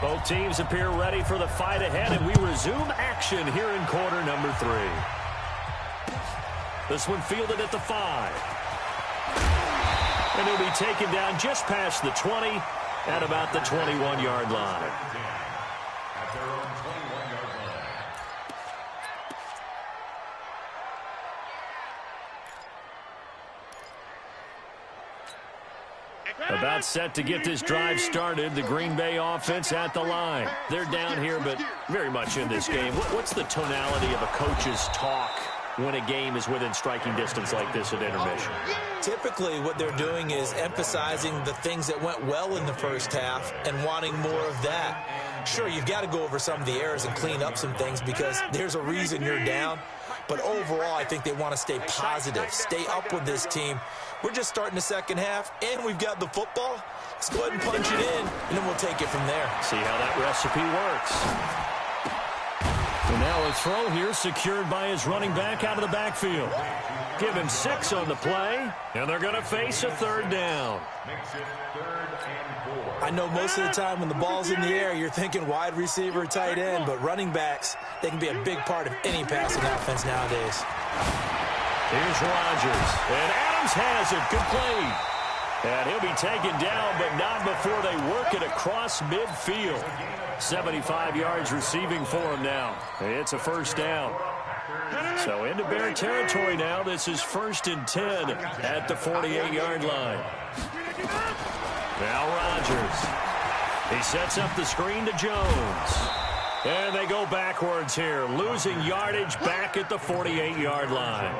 Both teams appear ready for the fight ahead, and we resume action here in quarter number 3. This one fielded at the 5. And he'll be taken down just past the 20 at about the 21-yard line. At their own 21-yard line. About set to get this drive started. The Green Bay offense at the line. They're down here, but very much in this game. What's the tonality of a coach's talk when a game is within striking distance like this at intermission? Typically, what they're doing is emphasizing the things that went well in the first half and wanting more of that. Sure, you've got to go over some of the errors and clean up some things because there's a reason you're down. But overall, I think they want to stay positive, stay up with this team. We're just starting the second half, and we've got the football. Let's go ahead and punch it in, and then we'll take it from there. See how that recipe works. And now a throw here secured by his running back out of the backfield. Give him 6 on the play, and they're going to face a 3rd down. I know most of the time when the ball's in the air, you're thinking wide receiver, tight end, but running backs, they can be a big part of any passing offense nowadays. Here's Rodgers, and Adams has it complete. And he'll be taken down, but not before they work it across midfield. 75 yards receiving for him now. It's a 1st down. So into Bear territory now. This is 1st and 10 at the 48-yard line. Now Rodgers. He sets up the screen to Jones. And they go backwards here, losing yardage back at the 48-yard line.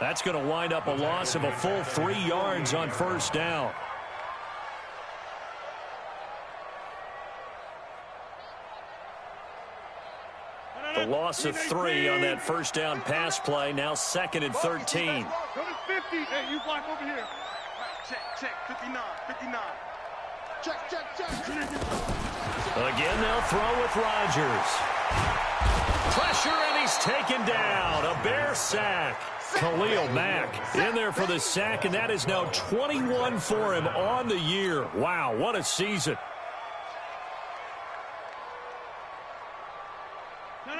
That's going to wind up a loss of a full 3 yards on 1st down. The loss of 3 on that 1st down pass play. Now 2nd and 13. Go to 50. Hey, you block over here. Check. 59. Check. Again, they'll throw with Rodgers. Pressure, and he's taken down. A Bear sack. Khalil Mack in there for the sack, and that is now 21 for him on the year. Wow, what a season.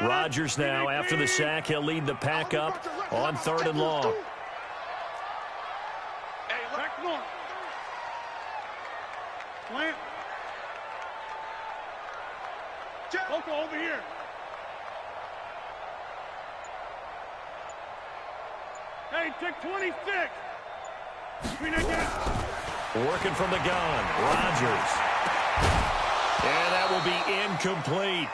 Rodgers now, after the sack, he'll lead the pack up on 3rd and long. Hey, back north. Plant. Local over here. Hey, check 26. Working from the gun, Rodgers. And that will be incomplete.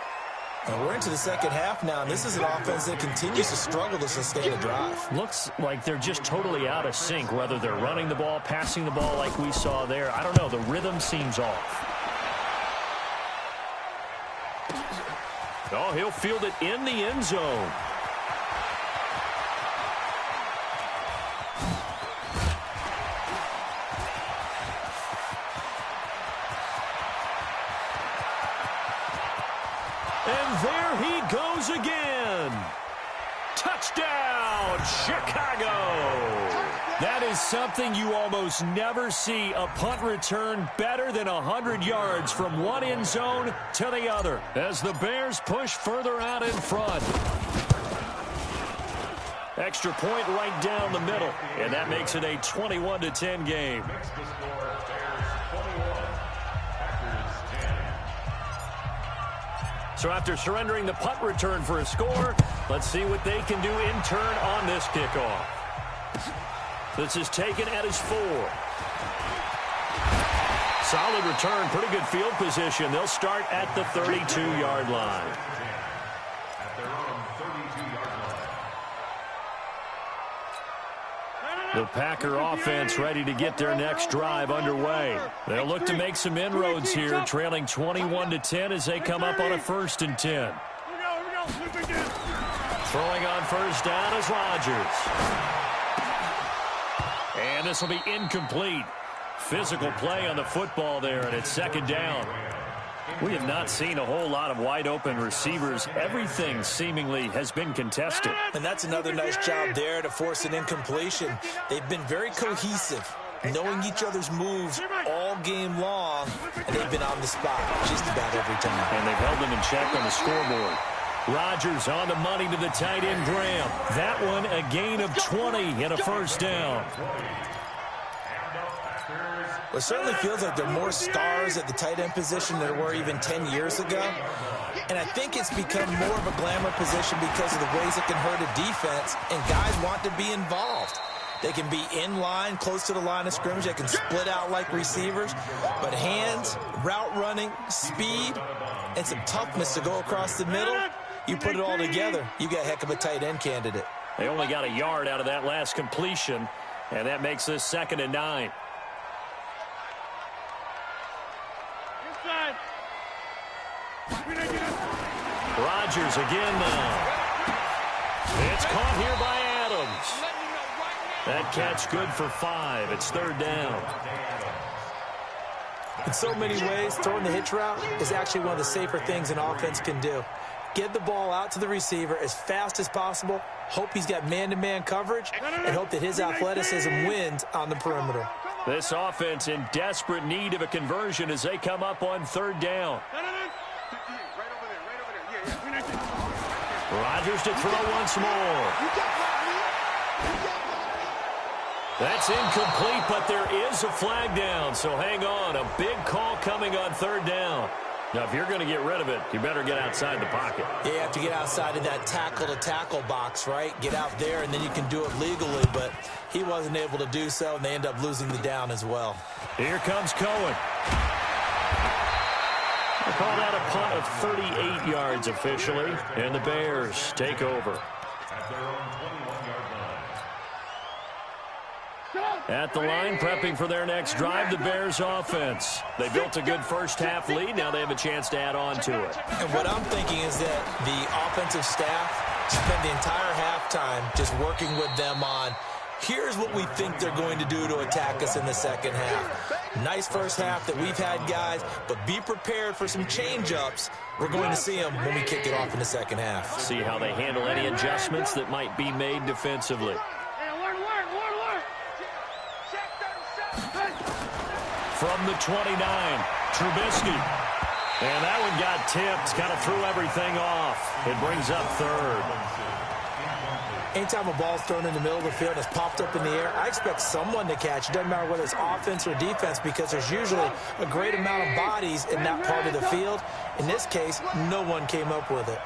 And we're into the second half now, and this is an offense that continues to struggle to sustain a drive. Looks like they're just totally out of sync, whether they're running the ball, passing the ball like we saw there. I don't know. The rhythm seems off. Oh, he'll field it in the end zone. And there he goes again. Touchdown, Chicago. That is something you almost never see. A punt return better than 100 yards from one end zone to the other as the Bears push further out in front. Extra point right down the middle, and that makes it a 21-10 game. So after surrendering the punt return for a score, let's see what they can do in turn on this kickoff. This is taken at his 4. Solid return, pretty good field position. They'll start at the 32-yard line. The Packer offense ready to get their next drive underway. They'll look to make some inroads here, trailing 21-10 as they come up on a 1st and 10. Throwing on 1st down is Rodgers. And this will be incomplete. Physical play on the football there, and it's 2nd down. We have not seen a whole lot of wide-open receivers. Everything seemingly has been contested. And that's another nice job there to force an incompletion. They've been very cohesive. knowing each other's moves all game long, and they've been on the spot just about every time. And they've held them in check on the scoreboard. Rodgers on the money to the tight end, Graham. That one a gain of 20 and a first down. Well, it certainly feels like there are more stars at the tight end position than there were even 10 years ago. And I think it's become more of a glamour position because of the ways it can hurt a defense, and guys want to be involved. They can be in line, close to the line of scrimmage. They can split out like receivers. But hands, route running, speed, and some toughness to go across the middle, you put it all together, you got a heck of a tight end candidate. They only got a yard out of that last completion, and that makes this 2nd and 9. Rodgers again now. It's caught here by Adams. That catch good for 5. It's 3rd down. In so many ways, throwing the hitch route is actually one of the safer things an offense can do. Get the ball out to the receiver as fast as possible, hope he's got man-to-man coverage, and hope that his athleticism wins on the perimeter. This offense in desperate need of a conversion as they come up on 3rd down. Rodgers to throw once more. That's incomplete, but there is a flag down, so hang on. A big call coming on 3rd down. Now, if you're going to get rid of it, you better get outside the pocket. Yeah, you have to get outside of that tackle-to-tackle box, right? Get out there, and then you can do it legally, but he wasn't able to do so, and they end up losing the down as well. Here comes Cohen. They called out a punt of 38 yards officially, and the Bears take over. At the line, prepping for their next drive, the Bears offense. They built a good first-half lead. Now they have a chance to add on to it. And what I'm thinking is that the offensive staff spent the entire halftime just working with them on, here's what we think they're going to do to attack us in the second half. Nice first half that we've had, guys, but be prepared for some change-ups. We're going to see them when we kick it off in the second half. See how they handle any adjustments that might be made defensively. From the 29, Trubisky. And that one got tipped, kind of threw everything off. It brings up 3rd. Anytime a ball's thrown in the middle of the field and it's popped up in the air, I expect someone to catch. It doesn't matter whether it's offense or defense because there's usually a great amount of bodies in that part of the field. In this case, no one came up with it.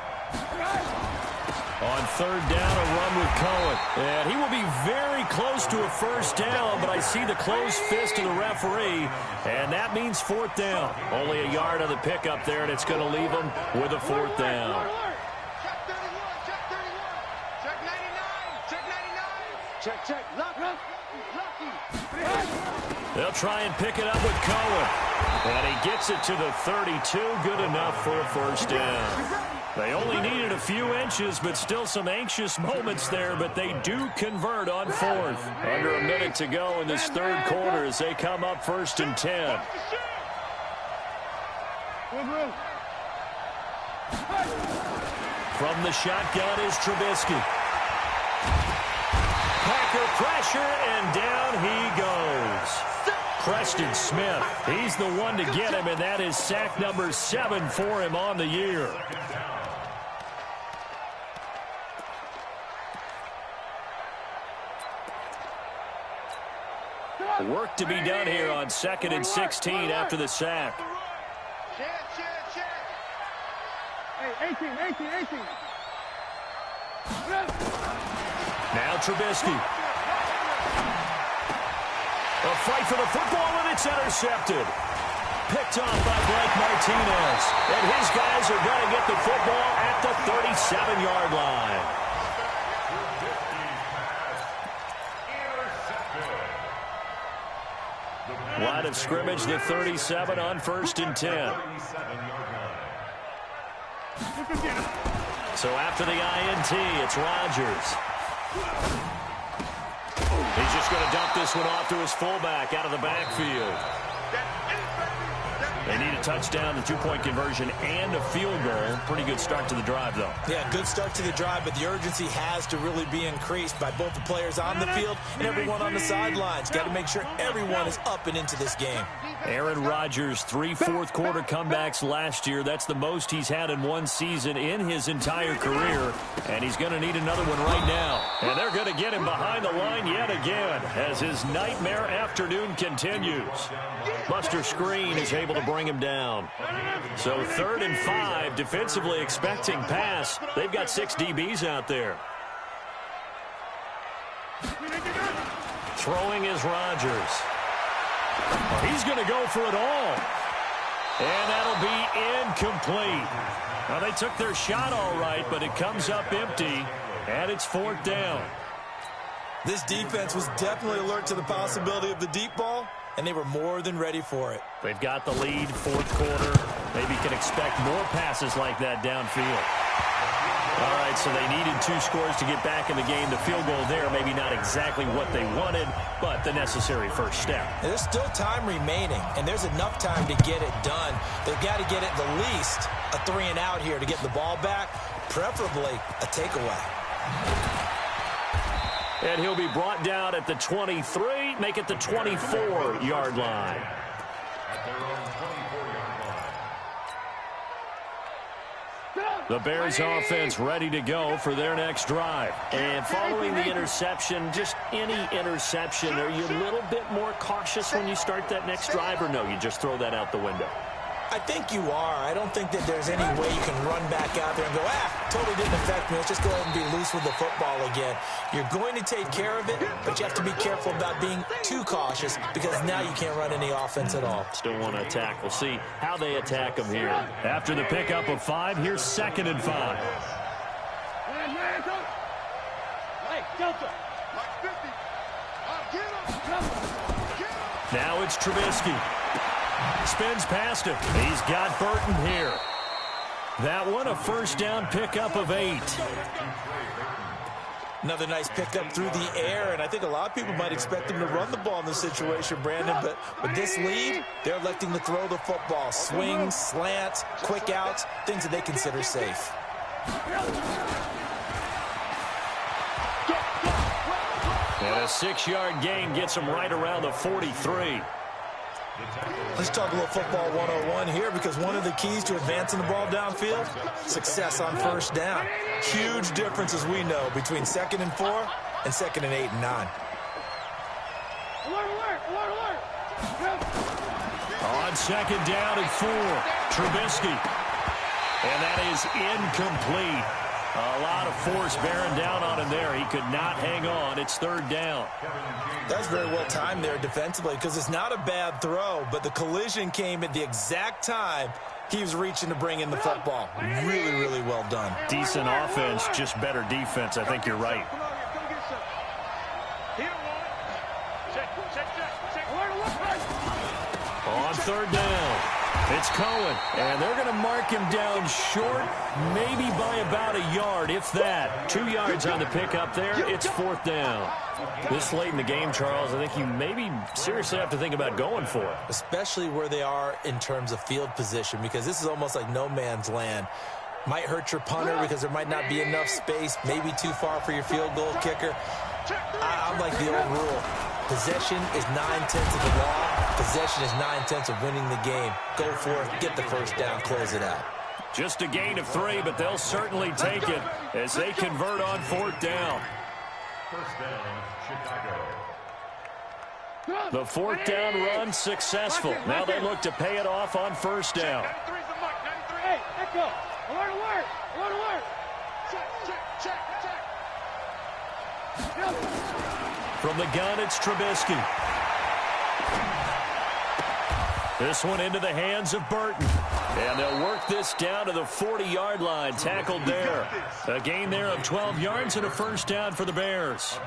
On 3rd down, a run with Cohen. And he will be very close to a first down, but I see the closed fist of the referee, and that means 4th down. Only a yard of the pickup there, and it's going to leave them with a 4th down. Check. They'll try and pick it up with Cohen. And he gets it to the 32. Good enough for a first down. They only needed a few inches, but still some anxious moments there, but they do convert on 4th. Under a minute to go in this 3rd quarter as they come up 1st and 10. From the shotgun is Trubisky. Packer pressure, and down he goes. Preston Smith, he's the one to get him, and that is sack number 7 for him on the year. Work to be done here on 2nd and 16 after the sack. Hey, 18. Now Trubisky. A fight for the football, and it's intercepted. Picked off by Blake Martinez. And his guys are going to get the football at the 37-yard line. Line of scrimmage, the 37 on 1st and 10. So after the INT, it's Rodgers. He's just going to dump this one off to his fullback out of the backfield. They need a touchdown, the two-point conversion, and a field goal. Pretty good start to the drive, though. Yeah, good start to the drive, but the urgency has to really be increased by both the players on the field and everyone on the sidelines. Got to make sure everyone is up and into this game. Aaron Rodgers, 3 fourth-quarter comebacks last year. That's the most he's had in one season in his entire career, and he's going to need another one right now. And they're going to get him behind the line yet again as his nightmare afternoon continues. Buster Screen is able to bring him down. So 3rd and 5, defensively expecting pass. They've got 6 DBs out there. Throwing is Rodgers. He's going to go for it all. And that'll be incomplete. Now, they took their shot all right, but it comes up empty, and it's 4th down. This defense was definitely alert to the possibility of the deep ball, and they were more than ready for it. They've got the lead, 4th quarter. Maybe can expect more passes like that downfield. All right, so they needed 2 scores to get back in the game. The field goal there, maybe not exactly what they wanted, but the necessary first step. And there's still time remaining, and there's enough time to get it done. They've got to get it the least a 3-and-out here to get the ball back, preferably a takeaway. And he'll be brought down at the 23, make it the 24-yard line. At their own 24-yard line. The Bears offense ready to go for their next drive. And following the interception, just any interception, are you a little bit more cautious when you start that next drive, or no, you just throw that out the window? I think you are. I don't think that there's any way you can run back out there and go, totally didn't affect me. Let's just go ahead and be loose with the football again. You're going to take care of it, but you have to be careful about being too cautious because now you can't run any offense at all. Still want to attack. We'll see how they attack them here. After the pickup of 5, here's 2nd and 5. Now it's Trubisky. Spins past him. He's got Burton here. That one, a first down pickup of 8. Another nice pickup through the air, and I think a lot of people might expect him to run the ball in this situation, Brandon, but with this lead, they're electing to throw the football. Swings, slants, quick outs, things that they consider safe. And a 6-yard gain gets him right around the 43. Let's talk a little football 101 here, because one of the keys to advancing the ball downfield, success on first down. Huge difference, as we know, between 2nd and 4 and 2nd and 8 and 9. On 2nd down and 4, Trubisky. And that is incomplete. A lot of force bearing down on him there. He could not hang on. It's 3rd down. That's very well timed there defensively, because it's not a bad throw, but the collision came at the exact time he was reaching to bring in the football. Really, really well done. Decent offense, just better defense. I think you're right. On 3rd down, it's Cohen, and they're going to mark him down short, maybe by about a yard, if that. 2 yards on the pickup there. It's 4th down. This late in the game, Charles, I think you maybe seriously have to think about going for it. Especially where they are in terms of field position, because this is almost like no man's land. Might hurt your punter because there might not be enough space, maybe too far for your field goal kicker. I'm like the old rule. Possession is 9/10 of the law. Possession is 9/10 of winning the game. Go for it, get the first down, close it out. Just a gain of 3, but they'll certainly take it as they convert on 4th down. First down, Chicago. The 4th down run successful. Now they look to pay it off on 1st down. Hey, let go. Alert, alert. Alert, alert. Check. From the gun, it's Trubisky. This one into the hands of Burton. And they'll work this down to the 40-yard line. Tackled there. A gain there of 12 yards and a first down for the Bears.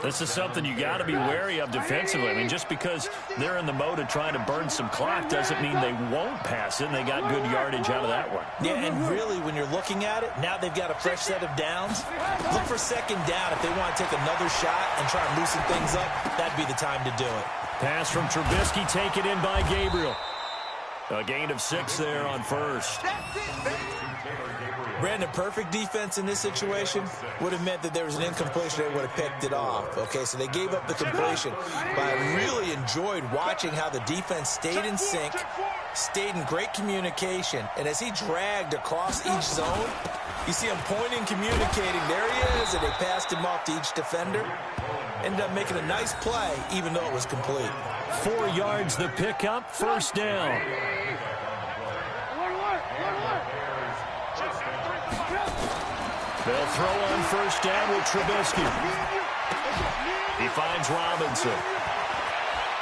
This is something you got to be wary of defensively. I mean, just because they're in the mode of trying to burn some clock doesn't mean they won't pass it, and they got good yardage out of that one. Yeah, and really, when you're looking at it, now they've got a fresh set of downs. Look for second down. If they want to take another shot and try and loosen things up, that'd be the time to do it. Pass from Trubisky taken in by Gabriel. A gain of 6 there on first. Brandon, perfect defense in this situation would have meant that there was an incompletion. They would have picked it off. Okay, so they gave up the completion. But I really enjoyed watching how the defense stayed in sync, stayed in great communication. And as he dragged across each zone, you see him pointing, communicating. There he is, and they passed him off to each defender. Ended up making a nice play, even though it was complete. 4 yards the pickup, first down. They'll throw on first down with Trubisky. He finds Robinson.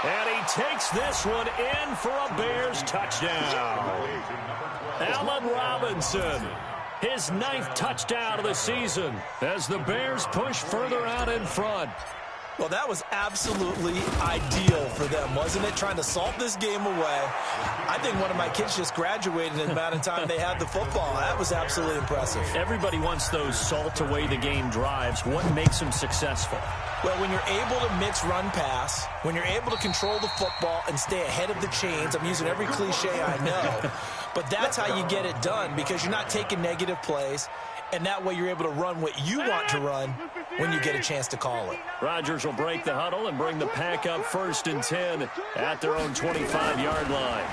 And he takes this one in for a Bears touchdown. Allen Robinson, his 9th touchdown of the season as the Bears push further out in front. Well, that was absolutely ideal for them, wasn't it? Trying to salt this game away. I think one of my kids just graduated in the amount of time they had the football. That was absolutely impressive. Everybody wants those salt-away-the-game drives. What makes them successful? Well, when you're able to mix run-pass, when you're able to control the football and stay ahead of the chains, I'm using every cliche I know, but that's how you get it done because you're not taking negative plays, and that way you're able to run what you want to run when you get a chance to call it. Rodgers will break the huddle and bring the pack up 1st and 10 at their own 25-yard line.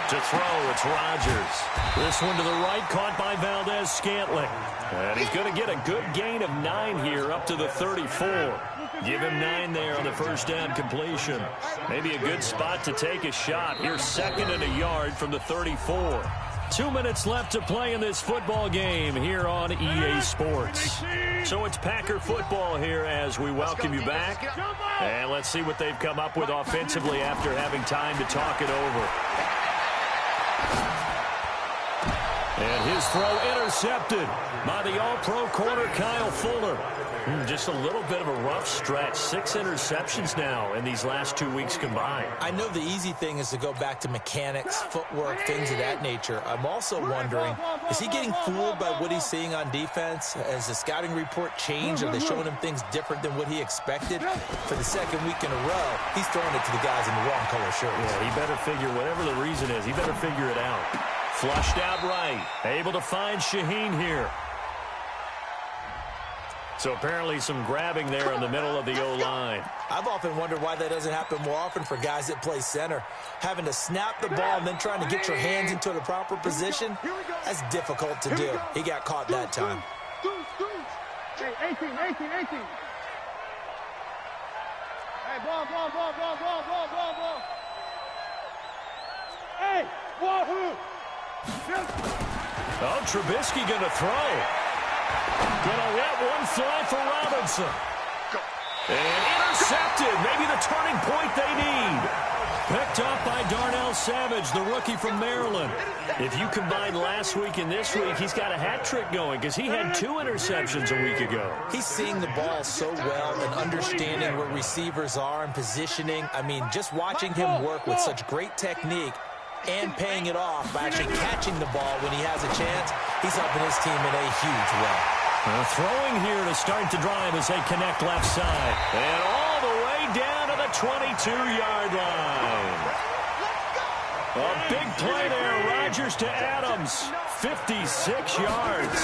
To throw, it's Rodgers. This one to the right, caught by Valdez-Scantling. And he's going to get a good gain of 9 here up to the 34. Give him 9 there on the first down completion. Maybe a good spot to take a shot. Here's 2nd and a yard from the 34. 2 minutes left to play in this football game here on EA Sports. So it's Packer football here as we welcome you back. And let's see what they've come up with offensively after having time to talk it over. And his throw intercepted by the All-Pro corner Kyle Fuller. Just a little bit of a rough stretch. 6 interceptions now in these last 2 weeks combined. I know the easy thing is to go back to mechanics, footwork, things of that nature. I'm also wondering, is he getting fooled by what he's seeing on defense? Has the scouting report changed? Are they showing him things different than what he expected? For the 2nd week in a row, he's throwing it to the guys in the wrong color shirts. Yeah, he better figure, whatever the reason is, he better figure it out. Flushed out right. Able to find Shaheen here. So apparently some grabbing there in the middle of the O-line. I've often wondered why that doesn't happen more often for guys that play center. Having to snap the ball and then trying to get your hands into the proper position, that's difficult to do. He got caught that time. Hey, 18. Hey, ball. Hey, wahoo! Oh, Trubisky going to throw. Gonna let one fly for Robinson. And intercepted. Maybe the turning point they need. Picked up by Darnell Savage, the rookie from Maryland. If you combine last week and this week, he's got a hat trick going because he had 2 interceptions a week ago. He's seeing the ball so well and understanding where receivers are and positioning. I mean, just watching him work with such great technique and paying it off by actually catching the ball when he has a chance, he's helping his team in a huge way. Throwing here to start the drive as they connect left side. And all the way down to the 22-yard line. A big play there. Rodgers to Adams. 56 yards.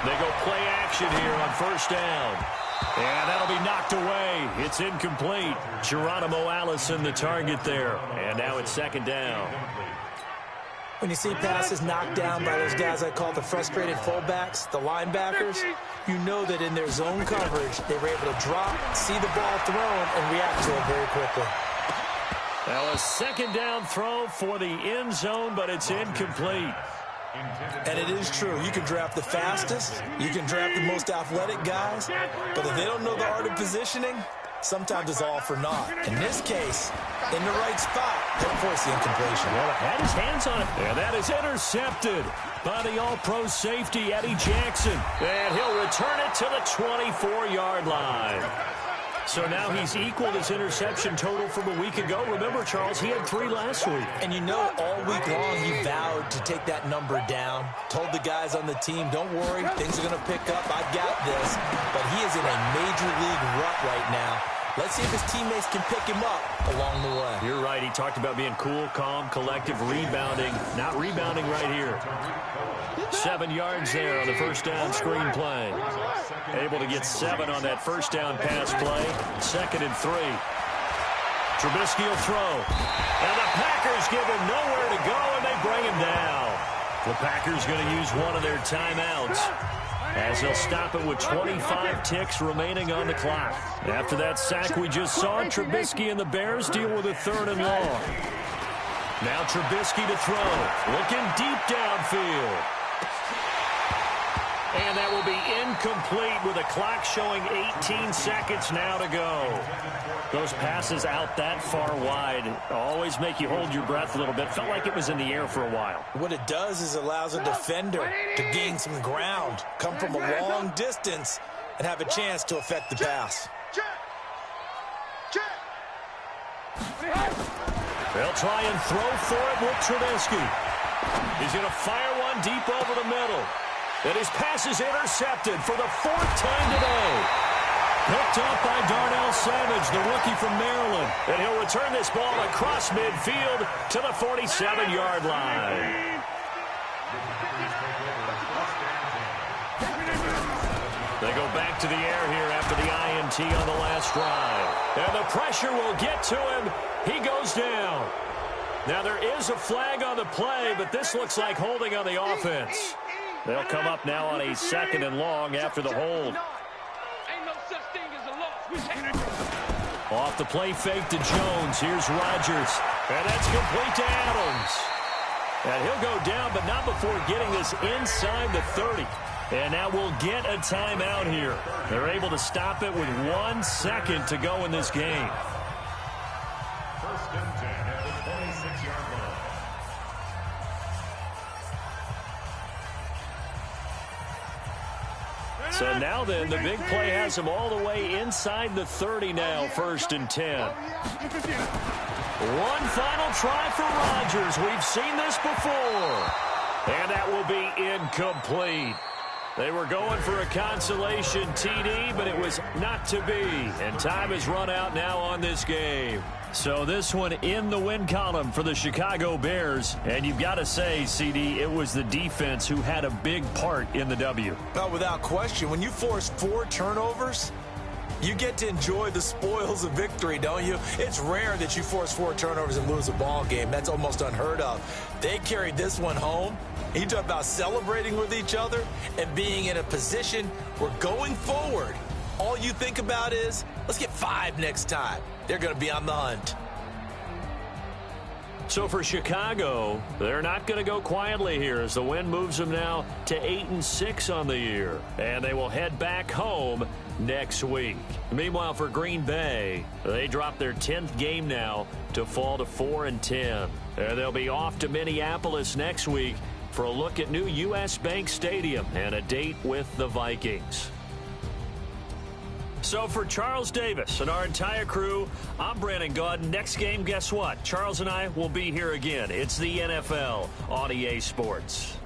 They go play action here on first down. And that'll be knocked away. It's incomplete. Geronimo Allison the target there. And now it's 2nd down. When you see passes knocked down by those guys I call the frustrated fullbacks, the linebackers, you know that in their zone coverage, they were able to drop, see the ball thrown, and react to it very quickly. Now a 2nd down throw for the end zone, but it's incomplete. And it is true. You can draft the fastest. You can draft the most athletic guys. But if they don't know the art of positioning, sometimes it's all for naught. In this case, in the right spot, he'll force the incompletion. Well, had his hands on it. And that is intercepted by the all-pro safety, Eddie Jackson. And he'll return it to the 24-yard line. So now he's equaled his interception total from a week ago. Remember, Charles, he had 3 last week. And you know, all week long he vowed to take that number down. Told the guys on the team, don't worry, things are going to pick up. I've got this. But he is in a major league rut right now. Let's see if his teammates can pick him up along the way. You're right. He talked about being cool, calm, collective, rebounding. Not rebounding right here. 7 yards there on the first down screen play. Able to get 7 on that first down pass play. 2nd and 3. Trubisky will throw. And the Packers give him nowhere to go, and they bring him down. The Packers going to use one of their timeouts, as they'll stop it with 25 ticks remaining on the clock. After that sack we just saw, Trubisky and the Bears deal with a 3rd and long. Now Trubisky to throw. Looking deep downfield. And that will be incomplete with a clock showing 18 seconds now to go. Those passes out that far wide always make you hold your breath a little bit. Felt like it was in the air for a while. What it does is allows a defender to gain some ground, come from a long distance, and have a chance to affect the pass. They'll try and throw for it with Trubisky. He's going to fire one deep over the middle. And his pass is intercepted for the 4th time today. Picked up by Darnell Savage, the rookie from Maryland. And he'll return this ball across midfield to the 47-yard line. They go back to the air here after the INT on the last drive. And the pressure will get to him. He goes down. Now there is a flag on the play, but this looks like holding on the offense. They'll come up now on a 2nd and long after the hold. Off the play fake to Jones. Here's Rodgers. And that's complete to Adams. And he'll go down, but not before getting this inside the 30. And now we'll get a timeout here. They're able to stop it with 1 second to go in this game. 1st and 10 at the 26-yard line. So now then, the big play has him all the way inside the 30 now, 1st and 10. One final try for Rodgers. We've seen this before. And that will be incomplete. They were going for a consolation TD, but it was not to be. And time has run out now on this game. So this one in the win column for the Chicago Bears. And you've got to say, CD, it was the defense who had a big part in the W. Well, without question, when you force 4 turnovers, you get to enjoy the spoils of victory, don't you? It's rare that you force 4 turnovers and lose a ball game. That's almost unheard of. They carried this one home. You talk about celebrating with each other and being in a position where going forward, all you think about is, let's get 5 next time. They're going to be on the hunt. So for Chicago, they're not going to go quietly here as the win moves them now to 8-6 on the year. And they will head back home next week. Meanwhile, for Green Bay, they drop their 10th game now to fall to 4-10. And they'll be off to Minneapolis next week for a look at new U.S. Bank Stadium and a date with the Vikings. So for Charles Davis and our entire crew, I'm Brandon Gaudin. Next game, guess what? Charles and I will be here again. It's the NFL on EA Sports.